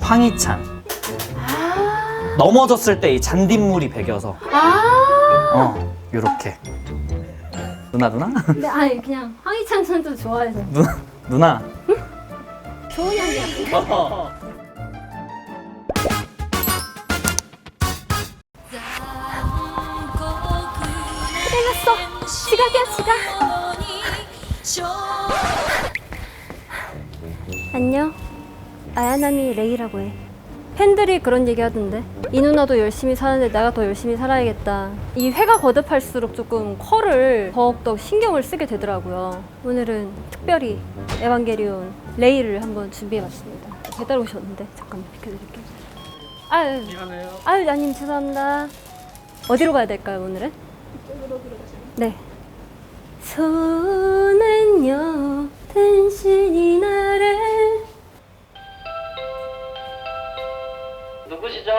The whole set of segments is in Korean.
황희찬. 넘어졌을 때 이 잔딧물이 배겨서 요렇게. 누나? 네, 아니 그냥 황희찬 선수 좋아해서. 누나. 좋은 향기야. 큰일 났어. 지각이야, 지각. 안녕. 아야나미 레이라고 해. 팬들이 그런 얘기 하던데 이 누나도 열심히 사는데 내가 더 열심히 살아야겠다. 이 회가 거듭할수록 조금 컬을 더욱더 신경을 쓰게 되더라고요. 오늘은 특별히 에반게리온 레이를 한번 준비해봤습니다. 배달 오셨는데 잠깐만 비켜드릴게요. 아유, 미안해요. 아유, 아님 죄송합니다. 어디로 가야 될까요, 오늘은? 이쪽으로 들어가시면. 네. 손은요 당신이 나를. 누구시죠?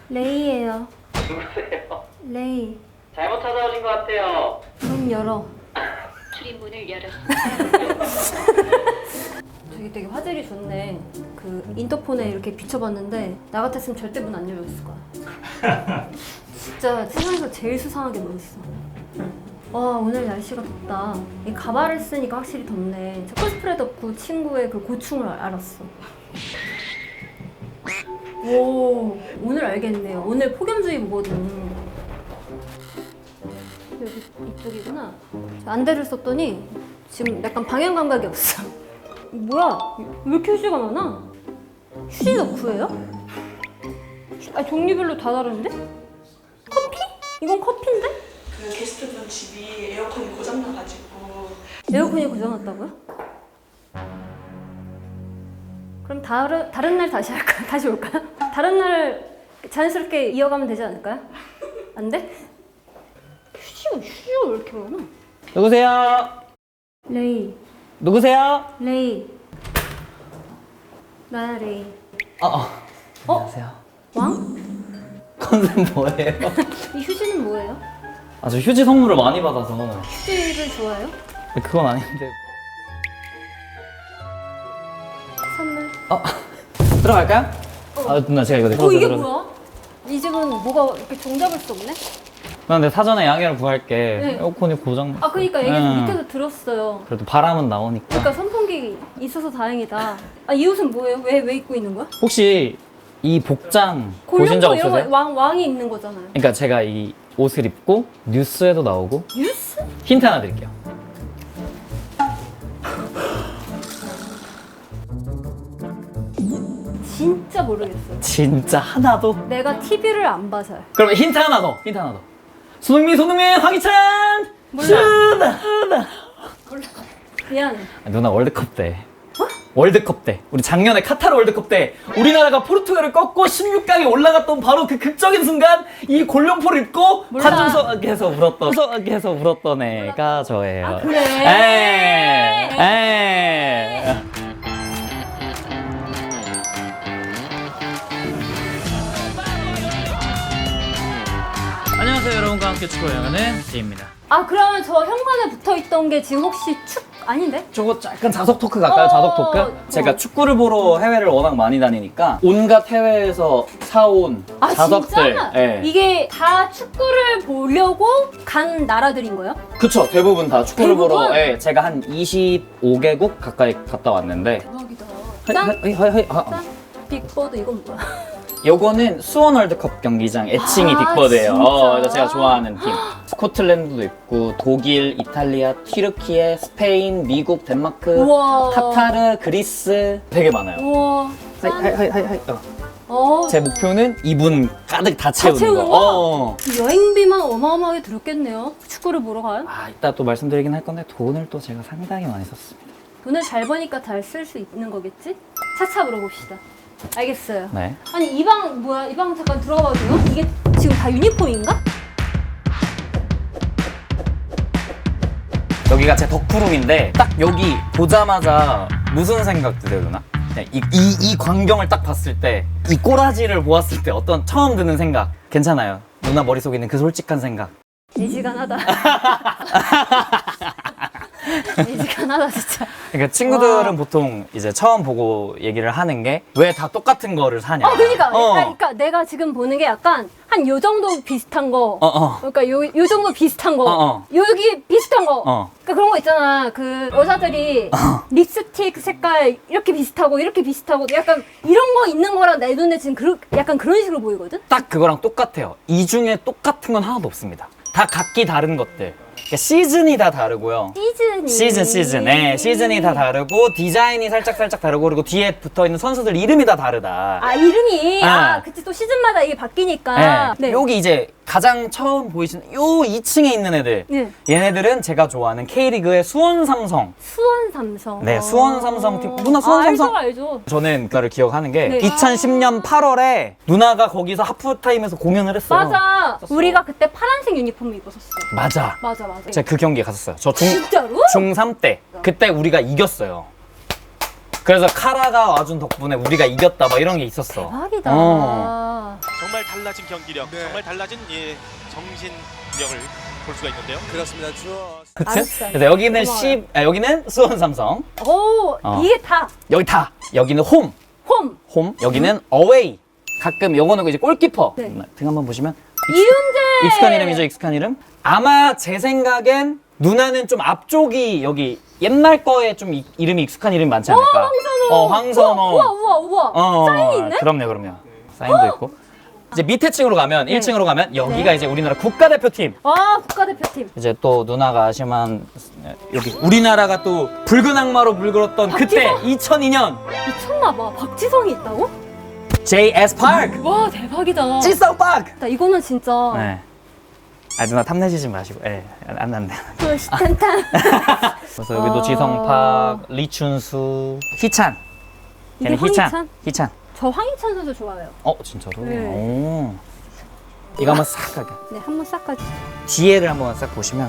레이예요. 누구세요? 레이. 잘못 찾아오신 것 같아요. 문 열어. 출입문을 열어. 저기 되게 화질이 좋네. 그 인터폰에 이렇게 비춰봤는데 나 같았으면 절대 문 안 열렸을 거야. 진짜 세상에서 제일 수상하게 멋있어. 와, 오늘 날씨가 덥다. 이 가발을 쓰니까 확실히 덥네. 저 코스프레 덕후 친구의 그 고충을 알았어. 오, 오늘 알겠네요. 오늘 폭염주의보거든. 여기 이쪽이구나. 안대를 썼더니 지금 약간 방향 감각이 없어. 뭐야? 왜 이렇게 휴지가 많아? 휴지 덕후예요? 아, 종류별로 다 다른데? 커피? 이건 커피인데? 그 게스트분 집이 에어컨이 고장나가지고 에어컨이 고장났다고요? 그럼 다른 날 다시 할까요? 다시 올까요? 다른 날 자연스럽게 이어가면 되지 않을까요? 안 돼? 휴지가 왜 이렇게 많아? 누구세요? 레이, 누구세요? 레이. 나야 레이. 안녕하세요. 왕? 컨셉 뭐예요? 이 휴지는 뭐예요? 아, 저 휴지 선물을 많이 받아서. 휴지를 좋아해요? 그건 아닌데. 선물. 들어갈까요? 아, 누나 제가 이거 이게 들어서. 뭐야? 이 집은 뭐가 이렇게 종잡을 수 없네? 근데 사전에 양해를 구할게. 네. 에어컨이 고장. 아, 그러니까 얘기 응. 밑에서 들었어요. 그래도 바람은 나오니까. 그러니까 선풍기 있어서 다행이다. 아, 이 옷은 뭐예요? 왜 입고 있는 거야? 혹시 이 복장 보신 적 골룡도 이런 없으세요? 거 왕이 입는 거잖아요. 그러니까 제가 이 옷을 입고 뉴스에도 나오고. 뉴스? 힌트 하나 드릴게요. 진짜 모르겠어요. 진짜 하나도? 내가 TV를 안 봐서요. 그럼 힌트 하나 더. 손흥민, 황희찬! 몰라. 누나! 미안해. 누나 월드컵 때. 월드컵 때. 우리 작년에 카타르 월드컵 때 우리나라가 포르투갈을 꺾고 16강에 올라갔던 바로 그 극적인 순간 이 골룡포를 입고 몰라. 관중석에서 울었던 애가 저예요. 아, 그래? 에이. 안녕하세요, 여러분과 함께 축구를 여행하는 제이입니다. 아, 그러면 저 현관에 붙어있던 게 지금 혹시 아닌데? 저거 약간 자석 토크 갈까요? 자석 토크? 제가 축구를 보러 해외를 워낙 많이 다니니까 온갖 해외에서 사온 아, 자석들. 진짜? 예. 이게 다 축구를 보려고 간 나라들인 거예요? 그쵸, 대부분 다 축구를 대부분? 보러. 예, 제가 한 25개국 가까이 갔다 왔는데. 대박이다. 짠! 빅보드 이건 뭐야? 요거는 수원 월드컵 경기장 애칭이 아, 빅버드예요. 진짜? 그래서 제가 좋아하는 팀. 스코틀랜드도 있고 독일, 이탈리아, 튀르키예, 스페인, 미국, 덴마크, 우와. 카타르, 그리스 되게 많아요. 우와. 하이. 제 목표는 이분 가득 다 채우는 채우는 거. 거? 여행비만 어마어마하게 들었겠네요. 축구를 보러 가요? 이따 또 말씀드리긴 할 건데 돈을 또 제가 상당히 많이 썼습니다. 돈을 잘 버니까 잘 쓸 수 있는 거겠지? 차차 물어봅시다. 알겠어요. 네. 아니, 이 방 뭐야? 이 방 잠깐 들어가 봐도 돼요? 이게 지금 다 유니폼인가? 여기가 제 덕후룸인데 딱 여기 보자마자 무슨 생각 드세요, 누나? 그냥 이 광경을 딱 봤을 때, 이 꼬라지를 보았을 때 어떤 처음 드는 생각 괜찮아요? 누나 머릿속에 있는 그 솔직한 생각. 애지간하다. 이직하다 진짜. 그러니까 친구들은 와. 보통 이제 처음 보고 얘기를 하는 게 왜 다 똑같은 거를 사냐. 그러니까. 어. 그러니까 내가 지금 보는 게 약간 한 요 정도 비슷한 거. 어. 그러니까 요 정도 비슷한 거. 여기 비슷한 거. 그러니까 그런 거 있잖아. 그 여자들이 립스틱 색깔 이렇게 비슷하고 이렇게 비슷하고 약간 이런 거 있는 거랑 내 눈에 지금 약간 그런 식으로 보이거든. 딱 그거랑 똑같아요. 이 중에 똑같은 건 하나도 없습니다. 다 각기 다른 것들. 그러니까 시즌이 다 다르고요. 시즌. 네, 시즌이 다 다르고 디자인이 살짝 다르고 그리고 뒤에 붙어 있는 선수들 이름이 다 다르다. 아 이름이 네. 그치 또 시즌마다 이게 바뀌니까. 네. 여기 이제 가장 처음 보이시는 요 2층에 있는 애들. 네. 얘네들은 제가 좋아하는 K리그의 수원 삼성. 수원 삼성. 네, 수원 삼성 팀. 누나 수원 삼성. 알죠. 저는 그거를 기억하는 게 네. 2010년 8월에 누나가 거기서 하프타임에서 공연을 했어요. 맞아. 우리가 그때 파란색 유니폼을 입었었어. 맞아. 맞아. 제가 그 경기에 갔었어요. 저 진짜로? 중3 때. 그때 우리가 이겼어요. 그래서 카라가 와준 덕분에 우리가 이겼다 막 이런 게 있었어. 대박이다. 정말 달라진 경기력, 정말 달라진 정신력을 볼 수가 있는데요. 그렇습니다. 그치? 알았어. 그래서 여기는 고마워요. 여기는 수원 삼성. 오, 이게 다 여기 다. 여기는 홈. 홈. 여기는 어웨이. 가끔 요거는 이제 골키퍼. 네. 등 한번 보시면 이윤재. 익숙한 이름이죠, 익숙한 이름. 아마 제 생각엔 누나는 좀 앞쪽이 여기 옛날 거에 좀 이름이 익숙한 이름이 많지 않을까? 황선호. 우와. 사인이 있네? 그럼요. 사인도 있고. 이제 밑에 층으로 가면, 네. 1층으로 가면 여기가 이제 우리나라 국가대표팀. 국가대표팀. 이제 또 누나가 아시만 여기 우리나라가 또 붉은 악마로 물들었던 그때 2002년 미쳤나봐. 박지성이 있다고? JS 파크. 와, 대박이다. 찌성 파크. 나 이거는 진짜. 네. 누나 탐내시지 마시고. 안 돼. 탄탄. 그래서 여기도 지성팍, 리춘수, 희찬. 이게 걔는 희찬. 저 황희찬 선수 좋아해요. 진짜로? 네. 오. 이거 한번 싹 가게. 네, 한번 싹 가지. 뒤에를 한번 싹 보시면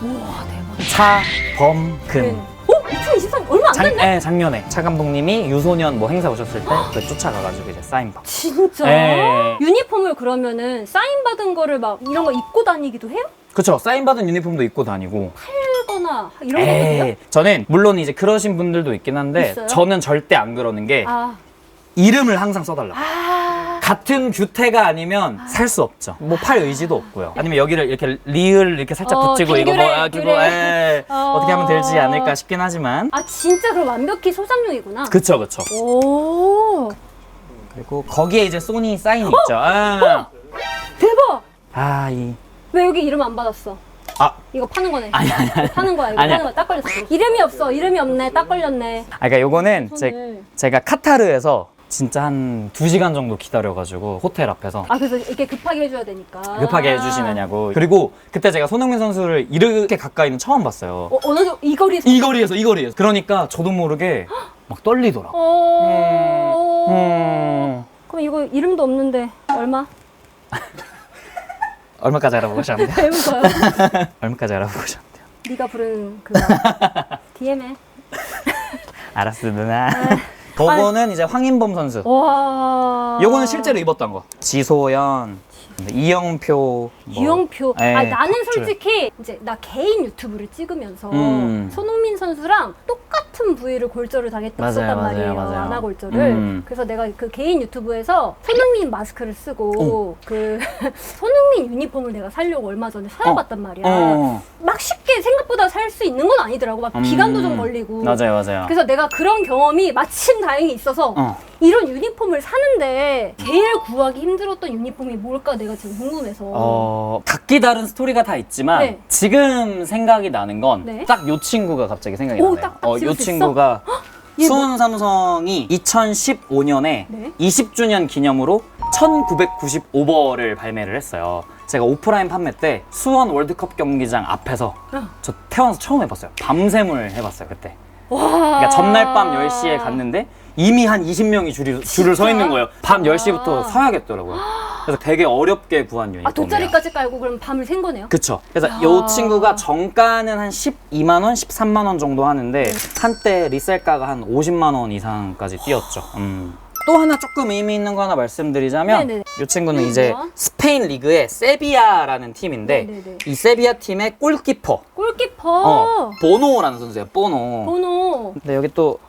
우와, 대박. 차범근. 2023 얼마 안 됐네? 작년에 차 감독님이 유소년 뭐 행사 오셨을 때 그 쫓아가가지고 이제 사인 받고. 진짜? 네. 유니폼을 그러면은 사인 받은 거를 막 이런 거 입고 다니기도 해요? 그쵸. 사인 받은 유니폼도 입고 다니고. 팔거나 이런 것도 돼요? 저는 물론 이제 그러신 분들도 있긴 한데 있어요? 저는 절대 안 그러는 게 이름을 항상 써달라. 같은 규태가 아니면 살 수 없죠. 뭐 팔 의지도 없고요. 아니면 여기를 이렇게 리을 이렇게 살짝 붙이고 이거 뭐 그래. 어떻게 하면 되지 않을까 싶긴 하지만. 진짜 그럼 완벽히 소장용이구나. 그쵸. 오. 그리고 거기에 이제 소니 사인이 있죠. 대박. 왜 여기 이름 안 받았어? 이거 파는 거네. 아니. 파는 거야. 이거 아니야. 파는 거야. 딱 걸렸어. 이름이 없어. 이름이 없네. 딱 걸렸네. 그러니까 요거는 손을. 제가 카타르에서 진짜 한 2시간 정도 기다려가지고 호텔 앞에서 그래서 이렇게 급하게 해줘야 되니까. 급하게 해주시느냐고. 그리고 그때 제가 손흥민 선수를 이렇게 가까이는 처음 봤어요. 어느 정도 이 거리에서. 이 거리에서. 그러니까 저도 모르게 막 떨리더라고. 그럼 이거 이름도 없는데 얼마? 얼마까지 알아보고 오셨는데요? 왜 웃어요? 얼마까지 알아보고 오셨는데요? 네가 부른 그거. DM에. 알았어 누나. 그거는 이제 황인범 선수. 와. 요거는 실제로 입었던 거. 지소연, 이영표. 이영표. 예, 나는 각줄. 솔직히 이제 나 개인 유튜브를 찍으면서 음. 손흥민 선수랑 똑같은 부위를 골절을 당했었단 말이에요. 맞아요. 안아골절을. 그래서 내가 그 개인 유튜브에서 손흥민 마스크를 쓰고 그 손흥민 유니폼을 내가 사려고 얼마 전에 찾아봤단 말이야. 막 쉽게 생각보다 살 수 있는 건 아니더라고. 막 기간도 좀 걸리고. 맞아요. 그래서 내가 그런 경험이 마침 다행히 있어서 이런 유니폼을 사는데 제일 구하기 힘들었던 유니폼이 뭘까 내가 지금 궁금해서. 각기 다른 스토리가 다 있지만 네. 지금 생각이 나는 건 딱 네. 요 친구가 갑자기 생각이 오, 나네요. 딱 찍을 요 수 친구가 얘 수원 삼성이 2015년에 네. 20주년 기념으로 1995버를 발매를 했어요. 제가 오프라인 판매 때 수원 월드컵 경기장 앞에서 저 태어나서 처음 해봤어요. 밤샘을 해봤어요 그때. 그러니까 전날 밤 10시에 갔는데 이미 한 20명이 줄을 서 있는 거예요. 밤 10시부터 서야겠더라고요. 그래서 되게 어렵게 구한 유니폼이에요. 돗자리까지 깔고 그럼 밤을 샌 거네요? 그쵸. 그래서 이 친구가 정가는 한 12만 원, 13만 원 정도 하는데 한때 리셀가가 한 50만 원 이상까지 뛰었죠. 또 하나 조금 의미 있는 거 하나 말씀드리자면 네네네. 이 친구는 이제 뭐야? 스페인 리그의 세비야라는 팀인데 네네네. 이 세비야 팀의 골키퍼 골키퍼. 보노라는 선수예요. 보노. 번호. 근데 여기 또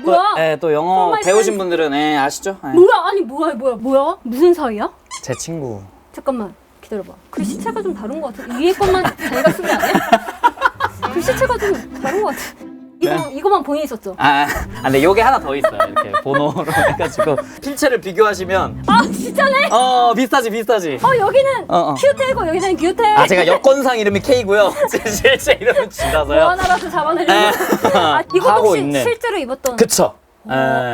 뭐야? 또 영어 For my 배우신 friends. 분들은 아시죠? 예. 뭐야? 아니 뭐야? 무슨 사이야? 제 친구. 잠깐만 기다려봐. 글씨체가 좀 다른 것 같아. 위에 것만 자기가 쓴 게 아니야? 글씨체가 좀 다른 것 같아. 이거만 본인이 썼죠? 근데 요게 하나 더 있어요. 이렇게 번호로 해가지고 필체를 비교하시면 아 진짜네? 비슷하지. 여기는 어. 큐테고 여기는 규테. 제가 여권상 이름이 K고요. 실제 이름은 뭐 G라서요. 하나라도 잡아내려고. 이거 하고 혹시 있네. 실제로 입었던? 그쵸.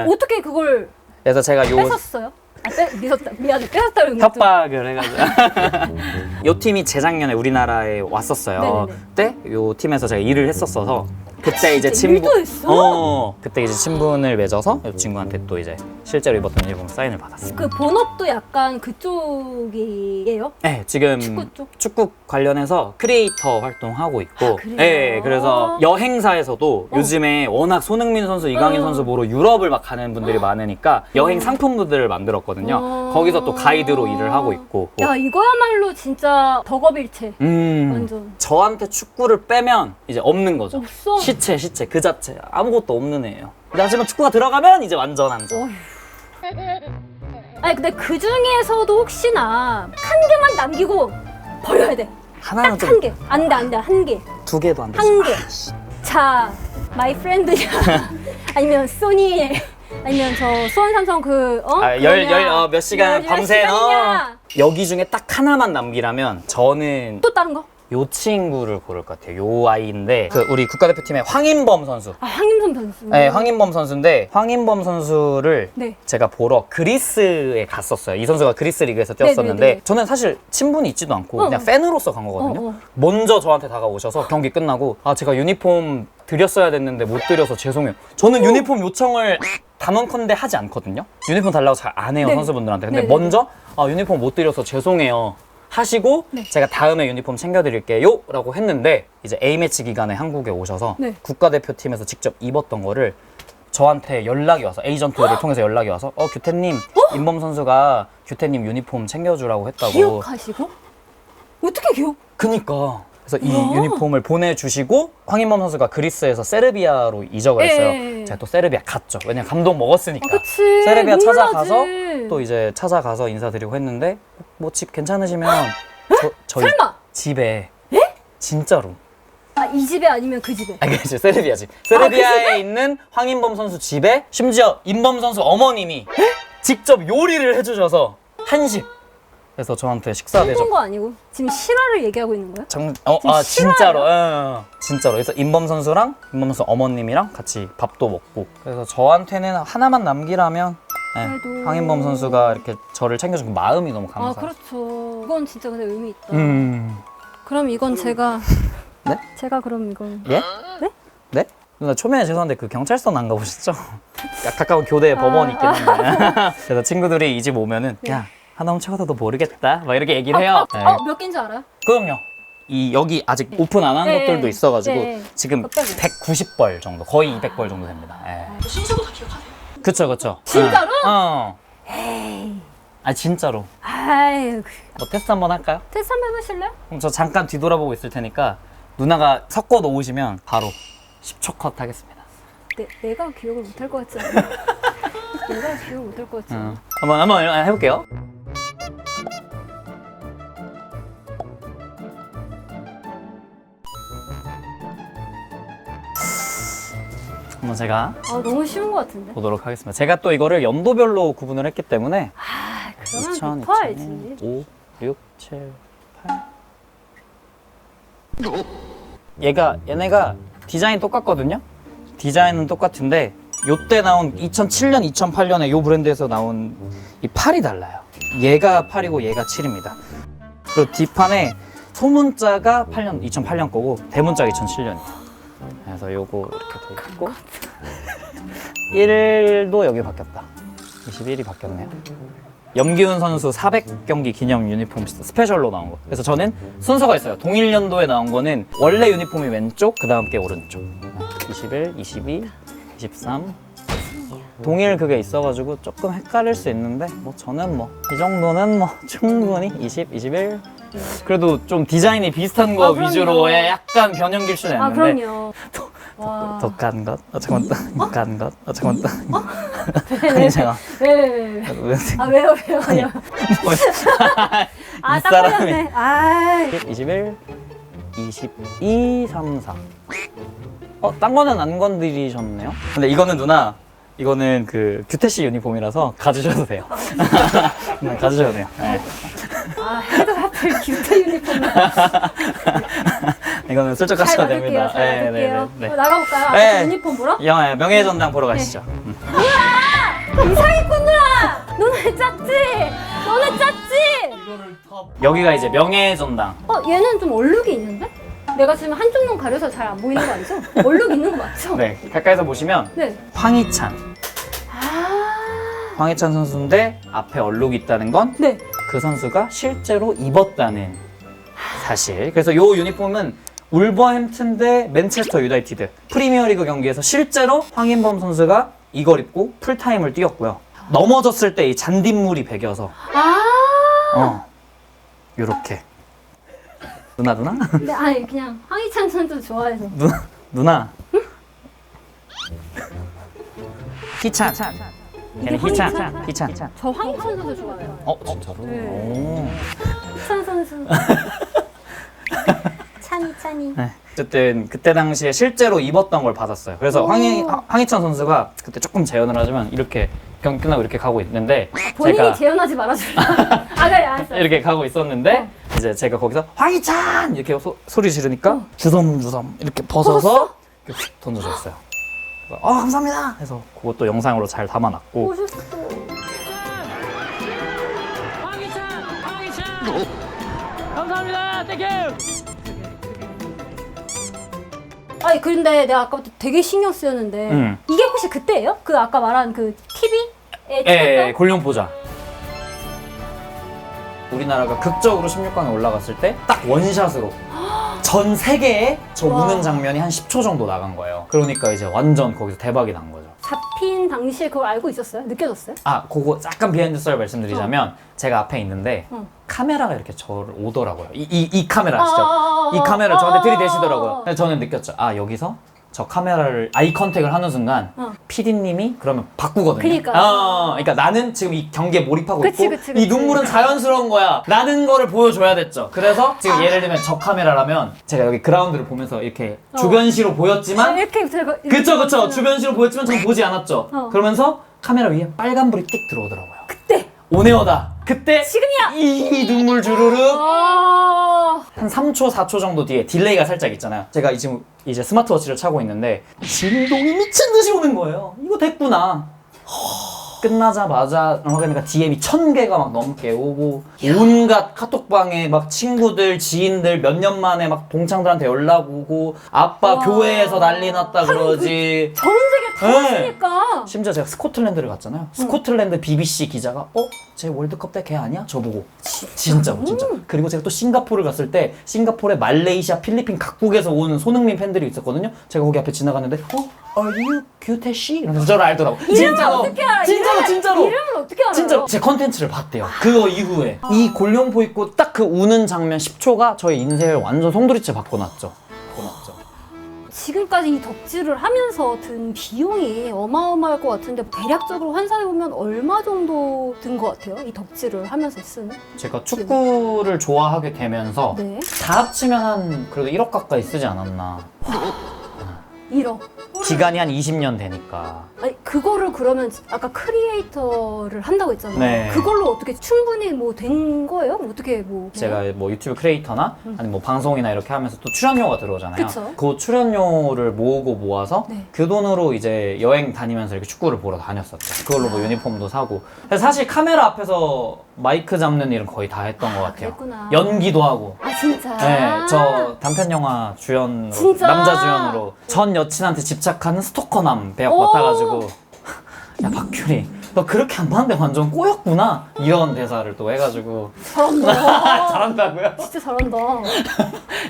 어떻게 그걸 그래서 제가 요 뺏었어요? 미안해 뺏었다는 거. 협박을 해가지고 요 팀이 재작년에 우리나라에 왔었어요. 네네네. 그때 요 팀에서 제가 일을 했었어서 그때 이제 진짜 일도 했어? 그때 이제 친분을 맺어서 이 친구한테 또 이제 실제로 입었던 유니폼 사인을 받았어요. 그 본업도 약간 그쪽이에요? 네, 지금 축구 쪽? 축구 관련해서 크리에이터 활동하고 있고, 그래요? 네, 그래서 여행사에서도 요즘에 워낙 손흥민 선수, 이강인 선수 보러 유럽을 막 가는 분들이 많으니까 여행 상품들을 만들었거든요. 거기서 또 가이드로 일을 하고 있고. 야 이거야말로 진짜 덕업일체. 완전. 저한테 축구를 빼면 이제 없는 거죠. 없어. 시체 그 자체 아무것도 없는 애예요. 근데 하지만 축구가 들어가면 이제 완전 안죠. 아니 근데 그 중에서도 혹시나 한 개만 남기고 버려야 돼. 하나는 딱 한 개. 안 돼. 한 개. 두 개도 안 돼. 한 개. 자, 마이 프렌드야. 아니면 소니. 아니면 저 수원 삼성 몇 시간 밤새 여기 중에 딱 하나만 남기라면 저는 또 다른 거? 요 친구를 고를 것 같아요. 요 아이인데 그 우리 국가대표팀의 황인범 선수. 황인범 선수. 네, 황인범 선수인데 황인범 선수를 네. 제가 보러 그리스에 갔었어요. 이 선수가 그리스 리그에서 뛰었었는데 네네네. 저는 사실 친분이 있지도 않고 그냥 팬으로서 간 거거든요. 먼저 저한테 다가오셔서 경기 끝나고 제가 유니폼 드렸어야 됐는데 못 드려서 죄송해요. 저는 유니폼 요청을 단언컨대 하지 않거든요. 유니폼 달라고 잘 안 해요, 네. 선수분들한테. 근데 네네네. 먼저 유니폼 못 드려서 죄송해요 하시고 네. 제가 다음에 유니폼 챙겨드릴게요 라고 했는데 이제 A매치 기간에 한국에 오셔서 네. 국가대표팀에서 직접 입었던 거를 저한테 연락이 와서 에이전트를 통해서 연락이 와서 규태님 임범 선수가 규태님 유니폼 챙겨주라고 했다고. 기억하시고? 어떻게 기억? 그니까 그래서 이 우와. 유니폼을 보내주시고 황인범 선수가 그리스에서 세르비아로 이적을 했어요. 예. 제가 또 세르비아 갔죠. 왜냐면 감동 먹었으니까. 그치. 세르비아 눈물 찾아가서 나지. 또 이제 찾아가서 인사드리고 했는데 뭐 집 괜찮으시면 저희 설마? 집에 진짜로 이 집에 아니면 그 집에? 그렇죠. 세르비아 집. 세르비아에 있는 황인범 선수 집에 심지어 임범 선수 어머님이 직접 요리를 해주셔서 한식. 그래서 저한테 식사 대접. 거 아니고 지금 실화를 얘기하고 있는 거야? 진짜로. 진짜로. 그래서 임범 선수랑 임범 선수 어머님이랑 같이 밥도 먹고. 그래서 저한테는 하나만 남기라면 그래도. 황인범 선수가 이렇게 저를 챙겨준 그 마음이 너무 감사해요. 그렇죠. 이건 진짜 근데 의미 있다. 그럼 이건 제가 네? 제가 그럼 이건 예? 네? 네? 누나 초면에 죄송한데 그 경찰서는 안 가보셨죠? 가까운 교대에 법원이 있긴 한데. 그래서 친구들이 이 집 오면은 야 하나 훔쳐가도 너 모르겠다 막 이렇게 얘기를 해요. 네. 몇 개인지 알아요? 그럼요. 여기 아직 오픈 안 한 네. 것들도 있어가지고 네. 지금 몇 개죠? 190벌 정도, 거의 200벌 정도 됩니다. 순서도 다 기억하세요? 그쵸. 진짜로? 에이. 진짜로. 아유, 뭐 테스트 한번 할까요? 테스트 한번 해보실래요? 그럼 저 잠깐 뒤돌아보고 있을 테니까 누나가 섞어 놓으시면 바로 10초 컷 하겠습니다. 내가 기억을 못할 것 같지 않아? 내가 기억을 못할 것 같지 않아? 한번 해볼게요. 한번 제가 너무 쉬운 것 같은데? 보도록 하겠습니다. 제가 또 이거를 연도별로 구분을 했기 때문에 그러면 2000, 100% 알지. 5, 6, 7, 8 얘네가 디자인 똑같거든요? 디자인은 똑같은데 요때 나온 2007년, 2008년에 요 브랜드에서 나온 이 팔이 달라요. 얘가 8이고 얘가 7입니다. 그리고 뒷판에 소문자가 2008년 거고 대문자가 2007년이에요. 그래서 요거 이렇게 돼 있고 1도 여기 바뀌었다. 21이 바뀌었네요. 염기훈 선수 400경기 기념 유니폼 스페셜로 나온 거. 그래서 저는 순서가 있어요. 동일 연도에 나온 거는 원래 유니폼이 왼쪽, 그 다음 게 오른쪽. 21, 22, 23, 동일 그게 있어가지고 조금 헷갈릴 수 있는데 뭐 저는 뭐 이 정도는 뭐 충분히 20, 21 그래도 좀 디자인이 비슷한 거 그럼요. 위주로의 약간 변형 길수는 아 있는데 그럼요. 와. 독한 것? 잠깐만 독한 것? 잠깐만 왜? 아니 제가 왜? 아 왜요? 아, 이 딱 사람이 걸렸네. 아, 21, 22, 34 딴 거는 안 건드리셨네요? 근데 이거는 누나 이거는 그 규태씨 유니폼이라서 가지셔도 돼요. 가지셔도 돼요. 네. 아 해도 하필 규태 유니폼. 이거는 슬쩍 잘 가셔도 받을게요. 됩니다. 잘 받을게요. 네. 나가볼까요? 네. 앞에 유니폼 보러? 영화 명예전당 보러 가시죠. 이상했군 누나. 너네 짰지? 너네 짰지? 여기가 이제 명예전당. 얘는 좀 얼룩이 있는데? 내가 지금 한쪽 눈 가려서 잘 안 보이는 거 아니죠? 얼룩 있는 거 맞죠? 네, 가까이서 보시면 네. 황희찬. 아. 황희찬 선수인데 앞에 얼룩이 있다는 건 네. 그 선수가 실제로 입었다는 사실. 그래서 요 유니폼은 울버햄튼 대 맨체스터 유나이티드 프리미어리그 경기에서 실제로 황인범 선수가 이걸 입고 풀타임을 뛰었고요. 넘어졌을 때 이 잔딧물이 배겨서 요렇게 누나 네, 아니 그냥 황희찬 선수 좋아해서. 누나 희찬 걔는 희찬 저 황희찬 선수 좋아해요. 진짜로? 네. 오. 희찬 선수. 찬이. 네. 어쨌든 그때 당시에 실제로 입었던 걸 받았어요. 그래서 오. 황희찬 선수가 그때 조금 재연을 하지만 이렇게 경기 끝나고 이렇게 가고 있는데 본인이 제가 재현하지 말아줘요. 아 그래 알았어. 이렇게 가고 있는데 이제 제가 거기서 황희찬 이렇게 소리 지르니까 주섬주섬 이렇게 벗어서 이렇게 휙 던져줬어요. 감사합니다 해서 그것도 영상으로 잘 담아놨고 오셨어. 감사합니다. 땡큐. 아니 근데 내가 아까부터 되게 신경 쓰였는데 이게 혹시 그때예요? 그 아까 말한 그 TV에 예, 골룡포자. 우리나라가 극적으로 16강에 올라갔을 때 딱 원샷으로 전 세계에 저 와. 우는 장면이 한 10초 정도 나간 거예요. 그러니까 이제 완전 거기서 대박이 난 거죠. 잡힌 당시에 그걸 알고 있었어요? 느껴졌어요? 그거 약간 비하인드 스토리 말씀드리자면 제가 앞에 있는데 어. 카메라가 이렇게 저를 오더라고요. 이 카메라 아시죠? 이 카메라를 저한테 들이대시더라고요. 그래서 저는 느꼈죠. 여기서 저 카메라를 아이 컨택을 하는 순간 PD님이 그러면 바꾸거든요. 그러니까 나는 지금 이 경기에 몰입하고 그치, 있고 그치, 이 그치. 눈물은 자연스러운 거야 라는 거를 보여줘야 됐죠. 그래서 지금 예를 들면 저 카메라라면 제가 여기 그라운드를 보면서 이렇게 주변시로 보였지만 이렇게 들고 그쵸 주변시로 보였지만 저는 보지 않았죠. 그러면서 카메라 위에 빨간불이 띡 들어오더라고요. 그때 오네오다. 그때 지금이야! 이 눈물 주르륵 아 한 3초, 4초 정도 뒤에 딜레이가 살짝 있잖아요. 제가 지금 이제 스마트워치를 차고 있는데 진동이 미친 듯이 오는 거예요. 이거 됐구나. 끝나자마자 그러니까 DM이 1000개가 막 넘게 오고 온갖 카톡방에 막 친구들, 지인들 몇 년 만에 막 동창들한테 연락 오고 아빠 와. 교회에서 난리 났다 그러지. 전 세계 다 네. 왔으니까 심지어 제가 스코틀랜드를 갔잖아요. 스코틀랜드 BBC 기자가 쟤 월드컵 때 걔 아니야? 저보고 진짜로 진짜. 그리고 제가 또 싱가포르를 갔을 때 싱가포르에 말레이시아, 필리핀 각국에서 온 손흥민 팬들이 있었거든요. 제가 거기 앞에 지나갔는데 Are you 규태씨? 이러면서 저를 알더라고. 이름을 어떻게 알아? 진짜로. 이름을 어떻게 알아요? 진짜로 제 컨텐츠를 봤대요. 그거 이후에 이 골룡포 입고 딱 그 우는 장면 10초가 저의 인생을 완전 송두리째 바꿔놨죠. 지금까지 이 덕질을 하면서 든 비용이 어마어마할 것 같은데 대략적으로 환산해보면 얼마 정도 든 것 같아요? 이 덕질을 하면서 쓰는? 제가 축구를 좋아하게 되면서 네. 다 합치면 한 그래도 1억 가까이 쓰지 않았나. 1억. 기간이 한 20년 되니까. 아니 그거를 그러면 아까 크리에이터를 한다고 했잖아요. 네. 그걸로 어떻게 충분히 뭐 된 거예요? 어떻게 뭐 제가 뭐 유튜브 크리에이터나 아니면 뭐 방송이나 이렇게 하면서 또 출연료가 들어오잖아요. 그쵸. 그 출연료를 모아서 네. 그 돈으로 이제 여행 다니면서 이렇게 축구를 보러 다녔었죠. 그걸로 뭐 유니폼도 사고. 그래서 사실 카메라 앞에서 마이크 잡는 일은 거의 다 했던 것 같아요. 그랬구나. 연기도 하고. 아 진짜? 네, 저 단편 영화 주연으로 진짜? 남자 주연으로 전 여친한테 집착하는 스토커남 배역 오! 맡아가지고 야 박규리 너 그렇게 안 봤는데 완전 꼬였구나 이런 대사를 또 해가지고 잘한다. 잘한다고요? 진짜 잘한다.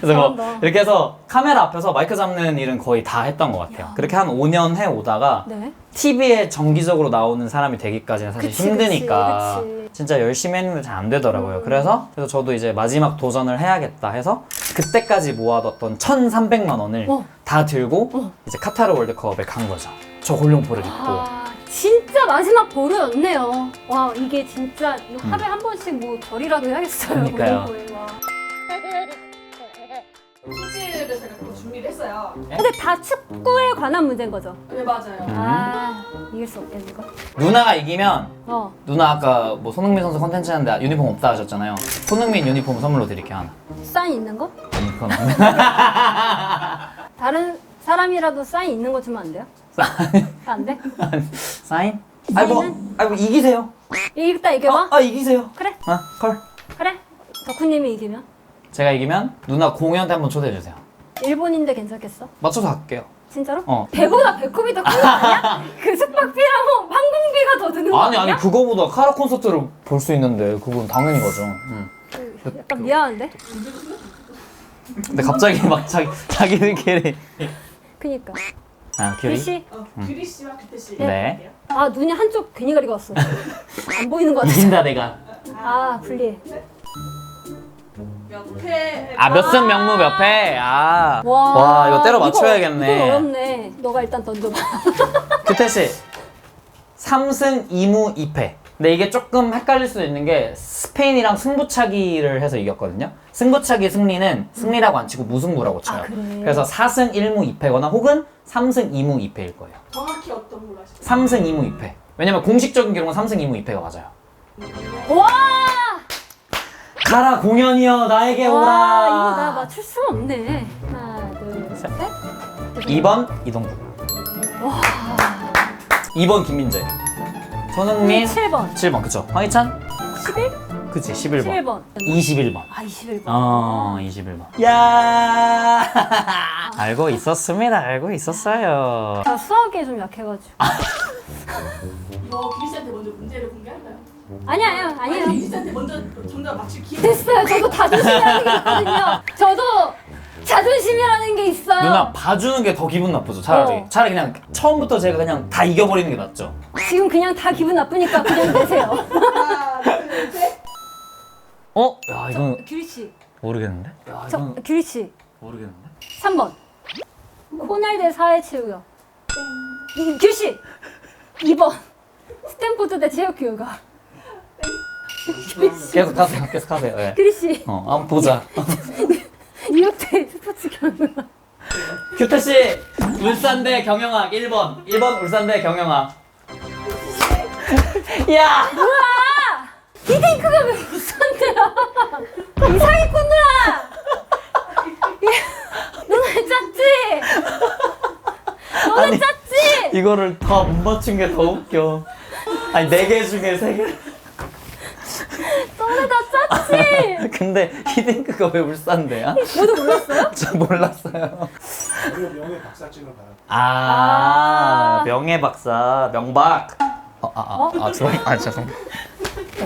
그래서 뭐 잘한다. 이렇게 해서 카메라 앞에서 마이크 잡는 일은 거의 다 했던 것 같아요. 그렇게 한 5년 해 오다가 네. TV에 정기적으로 나오는 사람이 되기까지는 사실 그치, 힘드니까 그치. 진짜 열심히 했는데 잘 안 되더라고요. 그래서 저도 이제 마지막 도전을 해야겠다 해서 그때까지 모아뒀던 1,300만 원을 어. 다 들고 이제 카타르 월드컵에 간 거죠. 저 골룡포를 입고. 아, 진짜 마지막 보루였네요. 와, 이게 진짜 이거 하루에 한 번씩 뭐 절이라도 해야겠어요. 그러니까요. 그런 거에, 와. 퀴즈를 제가 또 준비를 했어요. 근데 다 축구에 관한 문제인 거죠? 네, 맞아요. 아, 이길 수 없겠네, 이거. 누나가 이기면 어. 누나 아까 뭐 손흥민 선수 컨텐츠 하는데 유니폼 없다 하셨잖아요. 손흥민 유니폼 선물로 드릴게요 하나. 사인 있는 거? 아니 그건 안 돼. 다른 사람이라도 사인 있는 거 주면 안 돼요? 안 돼? 사인? 아이고 이기세요. 이겼다 이겨봐? 이기세요. 그래, 콜. 그래. 덕후님이 이기면? 제가 이기면 누나 공연 때 한번 초대해 주세요. 일본인데 괜찮겠어? 맞춰서 갈게요. 진짜로? 어. 배보다 배꼽이 더 큰 거 아니야? 그 숙박비랑 항공비가 더 드는 거 아니야? 아니 그거보다 카라 콘서트를 볼 수 있는데 그건 당연히 거죠. 약간 미안한데? 근데 갑자기 막 자기들끼리 그니까. 귤이? 글씨? 규리 씨와 규태 씨. 네. 할게요. 아, 눈이 한쪽 괜히 가리고 왔어. 안 보이는 거 같아. 이긴다 내가. 아, 불리해. 몇 회? 몇 승 명무 몇 패? 와 이거 때려 맞춰야겠네. 이거 어렵네. 너가 일단 던져봐. 규태 씨 3승 2무 2패. 근데 이게 조금 헷갈릴 수도 있는 게 스페인이랑 승부차기를 해서 이겼거든요. 승부차기 승리는 승리라고 안 치고 무승부라고 쳐요. 아, 그래. 그래서 4승 1무 2패거나 혹은 3승 2무 2패일 거예요. 정확히 어떤 걸로 하실까요? 3승 2무 2패. 왜냐면 공식적인 기록은 3승 2무 2패가 맞아요. 와! 가라 공연이여 나에게 와, 오라. 이거 나 맞출 수가 없네. 하나, 둘, 셋. 2번 이동국. 2번 김민재. 손흥민 7번. 7번 그쵸. 황희찬 11? 그치 11번. 11번. 21번. 아, 21번. 21번. 야 알고 있었습니다. 알고 있었어요. 저 수학에 좀 약해가지고. 이거 규리 씨한테 먼저 문제를 공개할까요? 아니에요. 규리 씨한테 먼저 정답 맞출 기회. 됐어요. 저도 자존심이라는 게 있거든요. 저도 자존심이라는 게 있어요. 누나 봐주는 게 더 기분 나쁘죠 차라리. 어. 차라리 그냥 처음부터 제가 그냥 다 이겨버리는 게 낫죠. 지금 그냥 다 기분 나쁘니까 그냥 내세요. 하나, 둘, 셋. 야 이건 규리 씨. 모르겠는데? 야 저 규리 씨. 모르겠는데? 3번. 코넬대 사회체육학. 규리 씨. 2번. 스탠포드 대 체육교육학. 계속 하세요. 예. 규리 씨. 한번 보자. 뉴욕대 스포츠 경영학. 규태 씨 울산대 경영학 1번. 1번 울산대 경영학. 야! 히딩크가 왜 울산대야? 이 사기꾼들아! 너네 짰지? 너네 아니, 짰지? 이거를 다 못 맞춘 게 더 웃겨. 아니 4개 중에 3개. 너네 다 짰지? 근데 히딩크가 왜 울산대야? 모두 몰랐어요? 저 몰랐어요. 명예 박사증을 받았다. 명예 박사 명박. 죄송해요.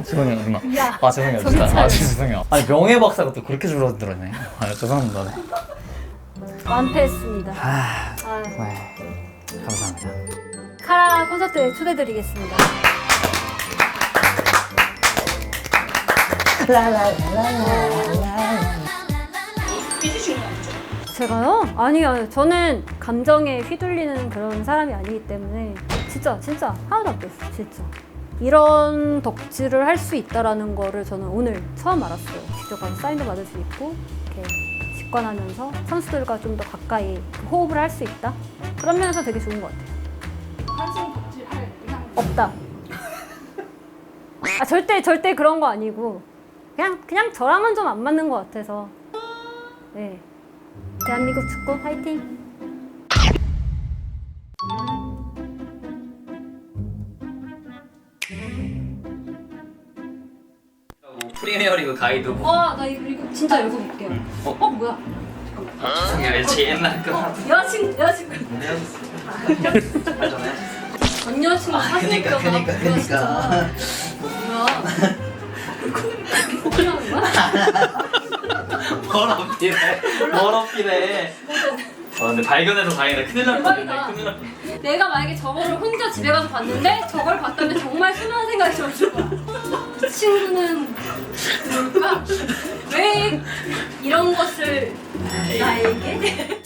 죄송해요 누나. 야, 죄송해요 정신 진짜. 차려. 죄송해요. 아니 명예 박사가 또 그렇게 줄어들었네. 죄송합니다. 네. 완패했습니다. 네. 감사합니다. 카라 콘서트에 초대드리겠습니다. 삐지신 거 아니죠? 제가요? 아니요. 저는 감정에 휘둘리는 그런 사람이 아니기 때문에 진짜 하나도 안 뺐어요. 진짜. 이런 덕질을 할 수 있다라는 거를 저는 오늘 처음 알았어요. 직접 가서 사인도 받을 수 있고 이렇게 직관하면서 선수들과 좀 더 가까이 호흡을 할 수 있다? 그런 면에서 되게 좋은 것 같아요. 한승 덕질할 의향 없다. 절대 그런 거 아니고 그냥 저랑은 좀 안 맞는 것 같아서. 네. 대한민국 축구 화이팅! 프리미어리그 가이드북. 나 이거 진짜 읽어볼게요. 뭐야? 죄송해요. 제 옛날 거. 여자친구. 잘 전해. 전 여친구 사귀니까 그니까. 뭐야? 뭐라는 거야? 더럽히네. 근데 발견해서 다행이다. 큰일 날 뻔했네. 대박이다. 큰일 날 뻔. 내가 만약에 저거를 혼자 집에 가서 봤는데 저걸 봤다면 정말 수많은 생각이 들었을 거야. 이 친구는 뭘까? 왜 이런 것을 나에게?